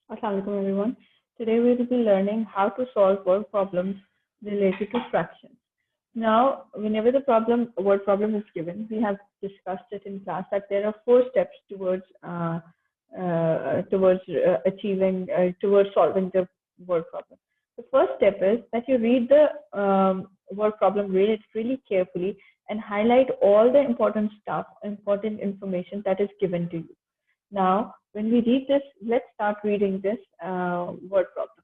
Assalamualaikum everyone. Today we will be learning how to solve word problems related to fractions. Now, whenever the word problem is given, we have discussed it in class that there are four steps towards solving the word problem. The first step is that you read the word problem really carefully and highlight all the important information that is given to you. Now, when we read this, let's start reading this word problem.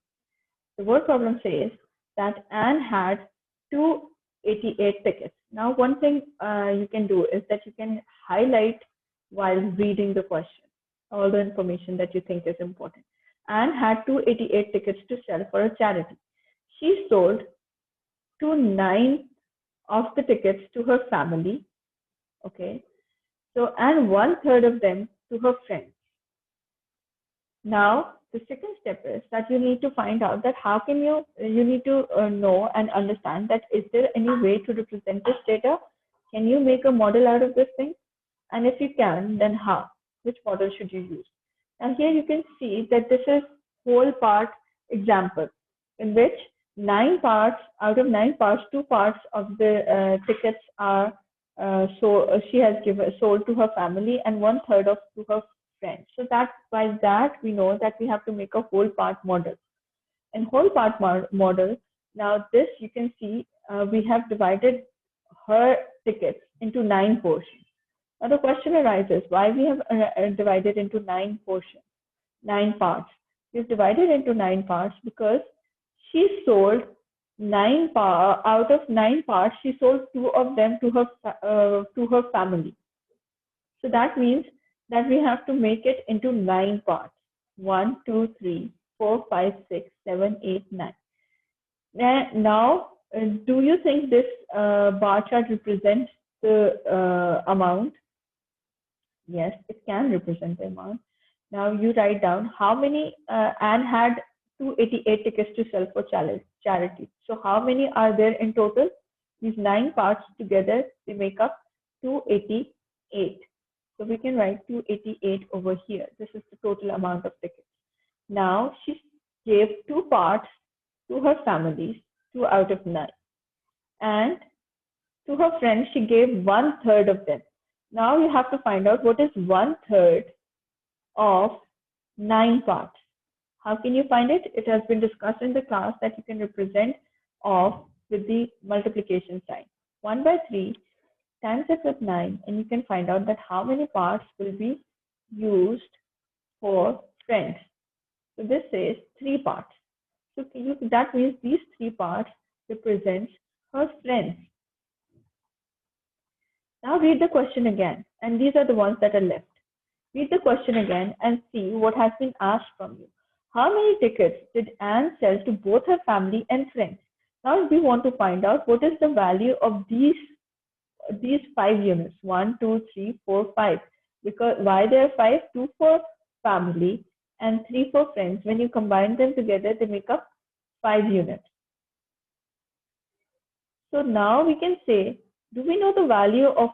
The word problem says that Anne had 288 tickets. Now, one thing you can do is that you can highlight while reading the question all the information that you think is important. Anne had 288 tickets to sell for a charity. She sold 29 of the tickets to her family. Okay. So, and one third of them to her friends. Now, the second step is that you need to find out that how can you need to know and understand that is there any way to represent this data? Can you make a model out of this thing? And if you can, then how? Which model should you use? And here you can see that this is whole part example in which 9 parts out of 9 parts, 2 parts of the tickets are she has sold to her family and one third of to her friends. So that by that we know that we have to make a whole part model. And whole part model, now this you can see we have divided her tickets into 9 portions. Now the question arises why we have divided into 9 portions, 9 parts. We've divided into 9 parts because she sold out of 9 parts. She sold 2 of them to her family. So that means that we have to make it into 9 parts. 1, 2, 3, 4, 5, 6, 7, 8, 9. Now, do you think this bar chart represents the amount? Yes, it can represent the amount. Now you write down how many Anne had 288 tickets to sell for charity. So how many are there in total? These 9 parts together, they make up 288. So we can write 288 over here. This is the total amount of tickets. Now she gave 2 parts to her families, 2 out of 9. And to her friends, she gave one third of them. Now you have to find out what is one third of 9 parts. How can you find it? It has been discussed in the class that you can represent off with the multiplication sign. 1 by 3 times it with 9 and you can find out that how many parts will be used for friends. So this says 3 parts. So that means these 3 parts represents her friends. Now read the question again, and these are the ones that are left. Read the question again and see what has been asked from you. How many tickets did Anne sell to both her family and friends? Now we want to find out what is the value of these 5 units. 1, 2, 3, 4, 5. Because why there are 5? 2 for family and 3 for friends. When you combine them together, they make up 5 units. So now we can say, do we know the value of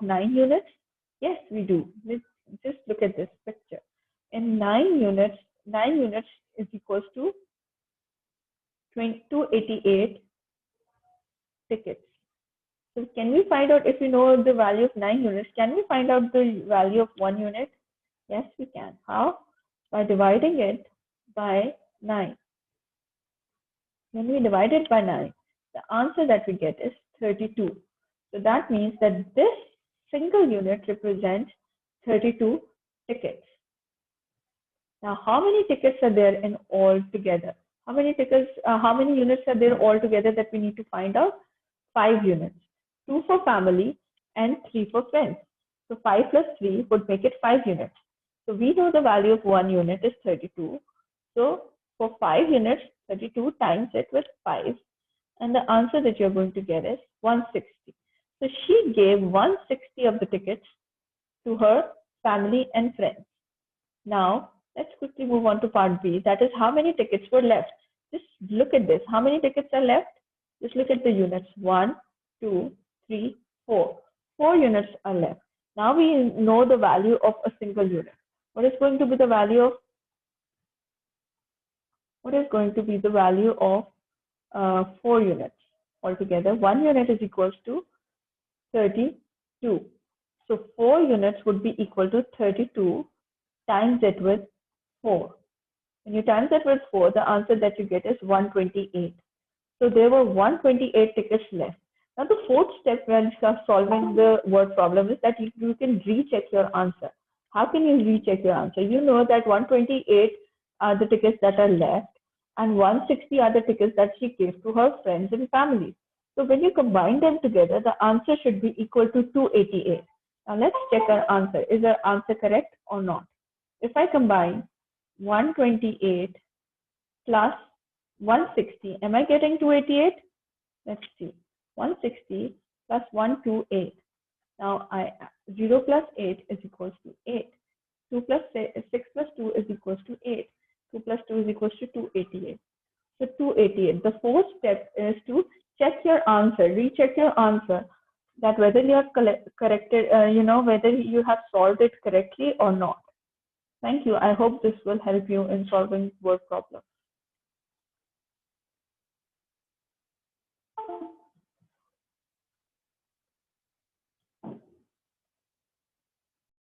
9 units? Yes, we do. Let's just look at this picture. In 9 units is equals to 288 tickets. So can we find out if we know the value of 9 units? Can we find out the value of 1 unit? Yes, we can. How? By dividing it by 9. When we divide it by 9, the answer that we get is 32. So that means that this single unit represents 32 tickets. Now, how many tickets are there in all together? How many units are there all together that we need to find out? 5 units. 2 for family and 3 for friends. So 5 plus 3 would make it 5 units. So we know the value of 1 unit is 32. So for 5 units, 32 times it with 5. And the answer that you're going to get is 160. So she gave 160 of the tickets to her family and friends. Now, let's quickly move on to part B. That is how many tickets were left. Just look at this. How many tickets are left? Just look at the units. 1, 2, 3, 4. 4 units are left. Now we know the value of a single unit. What is going to be the value of, what is going to be the value of 4 units altogether? 1 unit is equals to 32. So 4 units would be equal to 32 times it with 4. When you times it with 4, the answer that you get is 128. So there were 128 tickets left. Now the fourth step when you start solving the word problem is that you can recheck your answer. How can you recheck your answer? You know that 128 are the tickets that are left and 160 are the tickets that she gave to her friends and family. So when you combine them together, the answer should be equal to 288. Now let's check our answer. Is our answer correct or not? If I combine 128 plus 160, am I getting 288? Let's see. 160 plus 128. Now 0 plus 8 is equals to 8. 2 plus 6 plus 2 is equals to 8. 2 plus 2 is equals to 288. So 288. The fourth step is to check your answer, recheck your answer, that whether you have corrected, whether you have solved it correctly or not. Thank you. I hope this will help you in solving word problems.